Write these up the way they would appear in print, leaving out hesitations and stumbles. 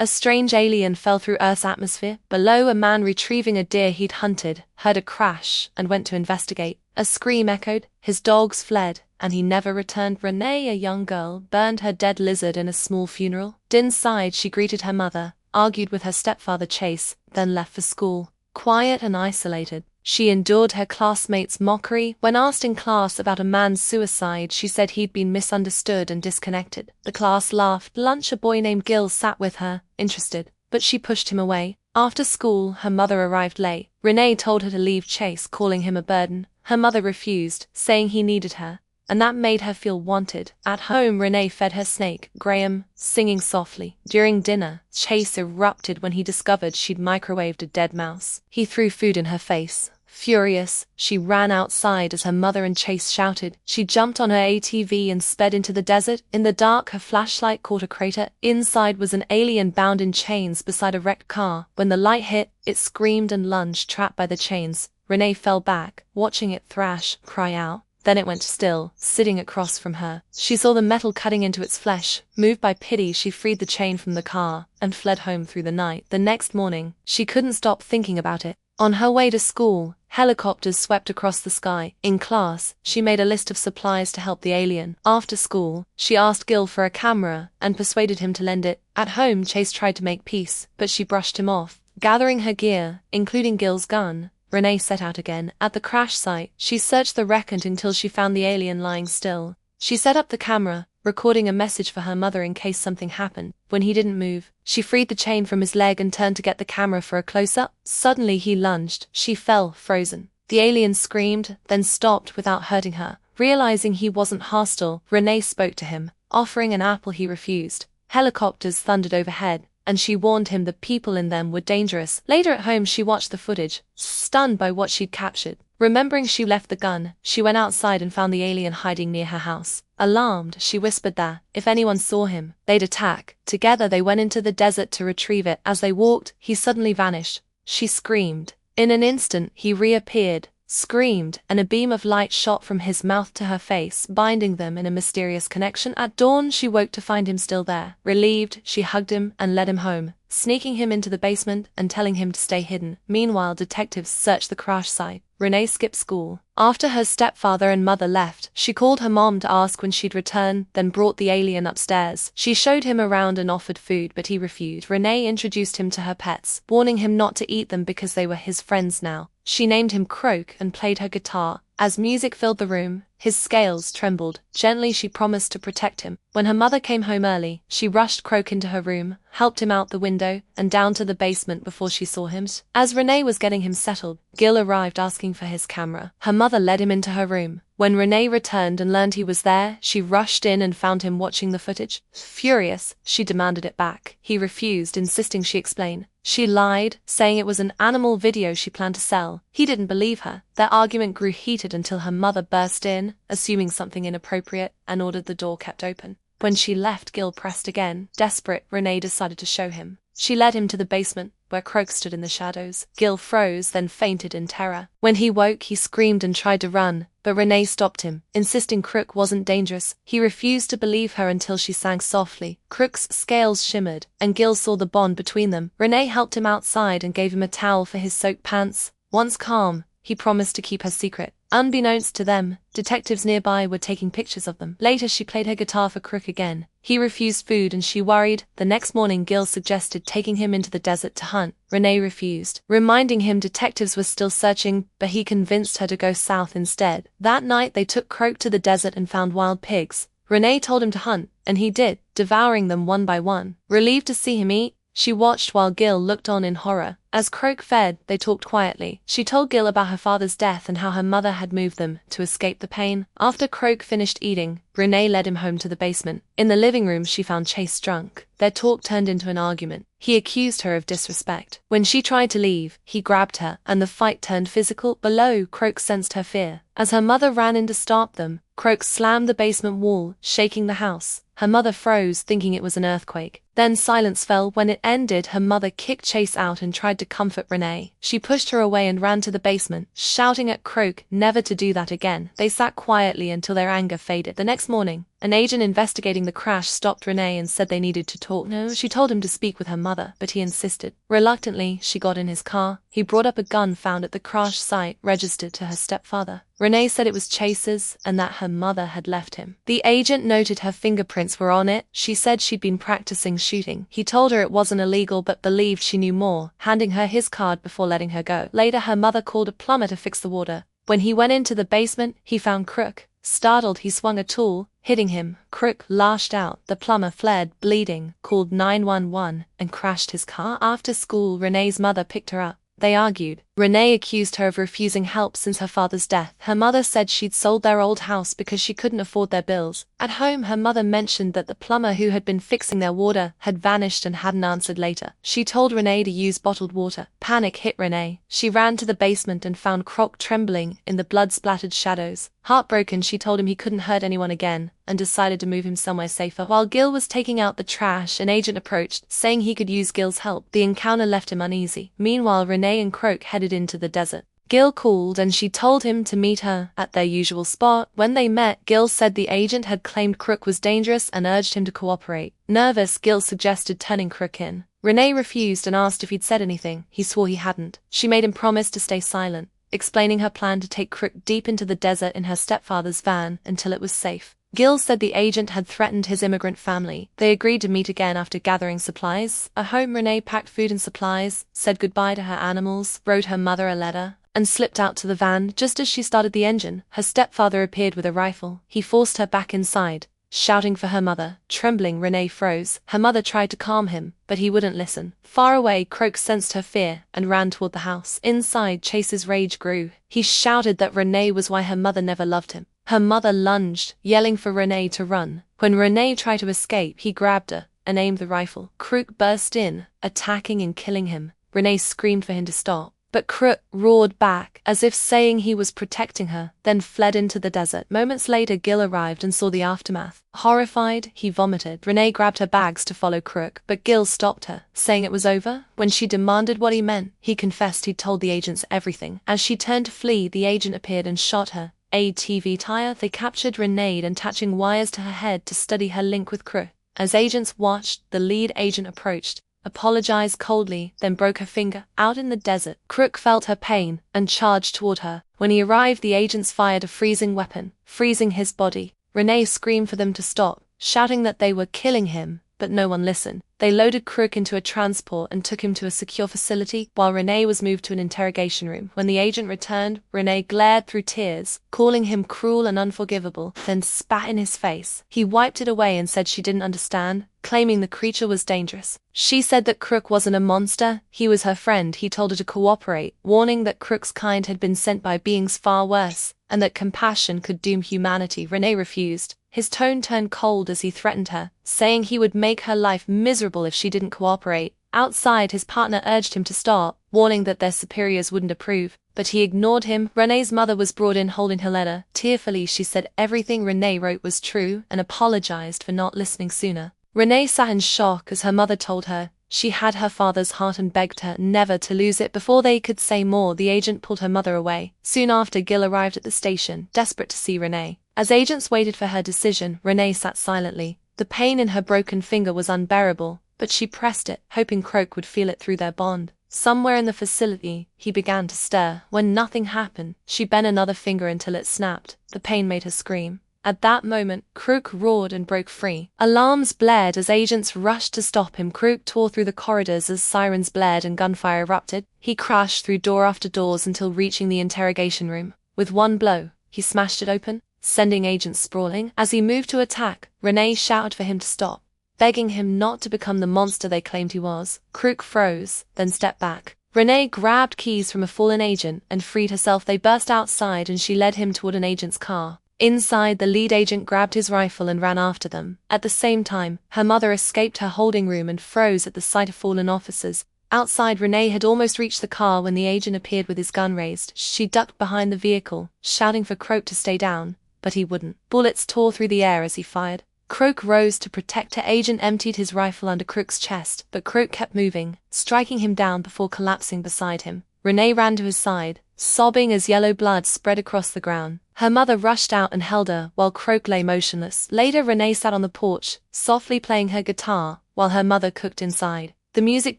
A strange alien fell through Earth's atmosphere. Below, a man retrieving a deer he'd hunted heard a crash and went to investigate. A scream echoed, his dogs fled, and he never returned. Renee, a young girl, burned her dead lizard in a small funeral. Inside, she greeted her mother, argued with her stepfather Chase, then left for school. Quiet and isolated, she endured her classmates' mockery. When asked in class about a man's suicide, she said he'd been misunderstood and disconnected. The class laughed. Lunch, a boy named Gil sat with her, interested, but she pushed him away. After school, her mother arrived late. Renee told her to leave Chase, calling him a burden. Her mother refused, saying he needed her, and that made her feel wanted. At home, Renee fed her snake, Graham, singing softly. During dinner, Chase erupted when he discovered she'd microwaved a dead mouse. He threw food in her face. Furious, she ran outside as her mother and Chase shouted. She jumped on her ATV and sped into the desert. In the dark, her flashlight caught a crater. Inside was an alien bound in chains beside a wrecked car. When the light hit, it screamed and lunged, trapped by the chains. Renee fell back, watching it thrash, cry out. Then it went still, sitting across from her. She saw the metal cutting into its flesh. Moved by pity, she freed the chain from the car and fled home through the night. The next morning, she couldn't stop thinking about it. On her way to school, helicopters swept across the sky. In class, she made a list of supplies to help the alien. After school, she asked Gil for a camera and persuaded him to lend it. At home, Chase tried to make peace, but she brushed him off. Gathering her gear, including Gil's gun, Renee set out again. At the crash site, she searched the wreckage until she found the alien lying still. She set up the camera, recording a message for her mother in case something happened. When he didn't move, she freed the chain from his leg and turned to get the camera for a close-up. Suddenly he lunged. She fell, frozen. The alien screamed, then stopped without hurting her. Realizing he wasn't hostile, Renee spoke to him, offering an apple he refused. Helicopters thundered overhead, and she warned him the people in them were dangerous. Later at home, she watched the footage, stunned by what she'd captured. Remembering she left the gun, she went outside and found the alien hiding near her house. Alarmed, she whispered that, if anyone saw him, they'd attack. Together they went into the desert to retrieve it. As they walked, he suddenly vanished. She screamed. In an instant, he reappeared, screamed, and a beam of light shot from his mouth to her face, binding them in a mysterious connection. At dawn, she woke to find him still there. Relieved, she hugged him and led him home, sneaking him into the basement and telling him to stay hidden. Meanwhile, detectives searched the crash site. Renee skipped school. After her stepfather and mother left, she called her mom to ask when she'd return, then brought the alien upstairs. She showed him around and offered food, but he refused. Renee introduced him to her pets, warning him not to eat them because they were his friends now. She named him Croak and played her guitar. As music filled the room, his scales trembled. Gently, she promised to protect him. When her mother came home early, she rushed Croak into her room, helped him out the window, and down to the basement before she saw him. As Renee was getting him settled, Gil arrived asking for his camera. Her mother led him into her room. When Renee returned and learned he was there, she rushed in and found him watching the footage. Furious, she demanded it back. He refused, insisting she explain. She lied, saying it was an animal video she planned to sell. He didn't believe her. Their argument grew heated until her mother burst in, assuming something inappropriate, and ordered the door kept open. When she left, Gil pressed again. Desperate, Renee decided to show him. She led him to the basement, where Croak stood in the shadows. Gil froze, then fainted in terror. When he woke, he screamed and tried to run, but Renee stopped him, insisting Croak wasn't dangerous. He refused to believe her until she sang softly. Croak's scales shimmered, and Gil saw the bond between them. Renee helped him outside and gave him a towel for his soaked pants. Once calm, he promised to keep her secret. Unbeknownst to them, detectives nearby were taking pictures of them. Later, she played her guitar for Crook again. He refused food and she worried. The next morning, Gil suggested taking him into the desert to hunt. Renee refused, reminding him detectives were still searching, but he convinced her to go south instead. That night, they took Croak to the desert and found wild pigs. Renee told him to hunt, and he did, devouring them one by one. Relieved to see him eat, she watched while Gil looked on in horror. As Croak fed, they talked quietly. She told Gil about her father's death and how her mother had moved them to escape the pain. After Croak finished eating, Renee led him home to the basement. In the living room, she found Chase drunk. Their talk turned into an argument. He accused her of disrespect. When she tried to leave, he grabbed her, and the fight turned physical. Below, Croak sensed her fear. As her mother ran in to stop them, Croak slammed the basement wall, shaking the house. Her mother froze, thinking it was an earthquake. Then silence fell. When it ended, her mother kicked Chase out and tried to comfort Renee. She pushed her away and ran to the basement, shouting at Croak never to do that again. They sat quietly until their anger faded. The next morning, an agent investigating the crash stopped Renee and said they needed to talk. No, she told him to speak with her mother, but he insisted. Reluctantly, she got in his car. He brought up a gun found at the crash site, registered to her stepfather. Renee said it was Chase's and that her mother had left him. The agent noted her fingerprints were on it. She said she'd been practicing shooting. He told her it wasn't illegal but believed she knew more, handing her his card before letting her go. Later, her mother called a plumber to fix the water. When he went into the basement, he found Crook. Startled, he swung a tool, hitting him. Crook lashed out. The plumber fled, bleeding, called 911, and crashed his car. After school, Renee's mother picked her up. They argued. Renee accused her of refusing help since her father's death. Her mother said she'd sold their old house because she couldn't afford their bills. At home, her mother mentioned that the plumber who had been fixing their water had vanished and hadn't answered later. She told Renee to use bottled water. Panic hit Renee. She ran to the basement and found Croc trembling in the blood-splattered shadows. Heartbroken, she told him he couldn't hurt anyone again and decided to move him somewhere safer. While Gil was taking out the trash, an agent approached, saying he could use Gil's help. The encounter left him uneasy. Meanwhile, Renee and Croak headed into the desert. Gil called and she told him to meet her at their usual spot. When they met, Gil said the agent had claimed Crook was dangerous and urged him to cooperate. Nervous, Gil suggested turning Crook in. Renee refused and asked if he'd said anything. He swore he hadn't. She made him promise to stay silent, explaining her plan to take Crook deep into the desert in her stepfather's van until it was safe. Gil said the agent had threatened his immigrant family. They agreed to meet again after gathering supplies. At home, Renee packed food and supplies, said goodbye to her animals, wrote her mother a letter, and slipped out to the van. Just as she started the engine, her stepfather appeared with a rifle. He forced her back inside, shouting for her mother. Trembling, Renee froze. Her mother tried to calm him, but he wouldn't listen. Far away, Croak sensed her fear and ran toward the house. Inside, Chase's rage grew. He shouted that Renee was why her mother never loved him. Her mother lunged, yelling for Renee to run. When Renee tried to escape, he grabbed her and aimed the rifle. Crook burst in, attacking and killing him. Renee screamed for him to stop, but Crook roared back, as if saying he was protecting her, then fled into the desert. Moments later, Gil arrived and saw the aftermath. Horrified, he vomited. Renee grabbed her bags to follow Crook, but Gil stopped her, saying it was over. When she demanded what he meant, he confessed he'd told the agents everything. As she turned to flee, the agent appeared and shot her. ATV tire. They captured Renee, attaching wires to her head to study her link with Crook. As agents watched, the lead agent approached, apologized coldly, then broke her finger. Out in the desert, Crook felt her pain and charged toward her. When he arrived, the agents fired a freezing weapon, freezing his body. Renee screamed for them to stop, shouting that they were killing him, but no one listened. They loaded Crook into a transport and took him to a secure facility, while Renee was moved to an interrogation room. When the agent returned, Renee glared through tears, calling him cruel and unforgivable, then spat in his face. He wiped it away and said she didn't understand, claiming the creature was dangerous. She said that Crook wasn't a monster, he was her friend. He told her to cooperate, warning that Crook's kind had been sent by beings far worse, and that compassion could doom humanity. Renee refused. His tone turned cold as he threatened her, saying he would make her life miserable if she didn't cooperate. Outside, his partner urged him to stop, warning that their superiors wouldn't approve, but he ignored him. Renee's mother was brought in holding her letter. Tearfully, she said everything Renee wrote was true and apologized for not listening sooner. Renee sat in shock as her mother told her she had her father's heart and begged her never to lose it. Before they could say more, the agent pulled her mother away. Soon after, Gil arrived at the station, desperate to see Renee. As agents waited for her decision, Renee sat silently. The pain in her broken finger was unbearable, but she pressed it, hoping Croak would feel it through their bond. Somewhere in the facility, he began to stir. When nothing happened, she bent another finger until it snapped. The pain made her scream. At that moment, Croak roared and broke free. Alarms blared as agents rushed to stop him. Croak tore through the corridors as sirens blared and gunfire erupted. He crashed through door after doors until reaching the interrogation room. With one blow, he smashed it open, sending agents sprawling. As he moved to attack, Renee shouted for him to stop, begging him not to become the monster they claimed he was. Croak froze, then stepped back. Renee grabbed keys from a fallen agent and freed herself. They burst outside and she led him toward an agent's car. Inside, the lead agent grabbed his rifle and ran after them. At the same time, her mother escaped her holding room and froze at the sight of fallen officers. Outside, Renee had almost reached the car when the agent appeared with his gun raised. She ducked behind the vehicle, shouting for Croak to stay down, but he wouldn't. Bullets tore through the air as he fired. Croak rose to protect her. Agent emptied his rifle under Croak's chest, but Croak kept moving, striking him down before collapsing beside him. Renee ran to his side, sobbing as yellow blood spread across the ground. Her mother rushed out and held her, while Croak lay motionless. Later, Renee sat on the porch, softly playing her guitar, while her mother cooked inside. The music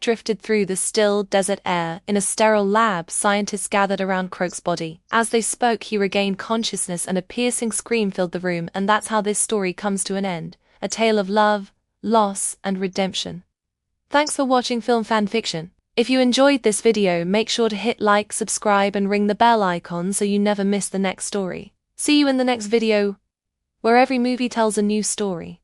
drifted through the still, desert air. In a sterile lab, scientists gathered around Croak's body. As they spoke, he regained consciousness and a piercing scream filled the room, and that's how this story comes to an end. A tale of love, loss, and redemption. Thanks for watching Film Fanfiction. If you enjoyed this video, make sure to hit like, subscribe, and ring the bell icon so you never miss the next story. See you in the next video, where every movie tells a new story.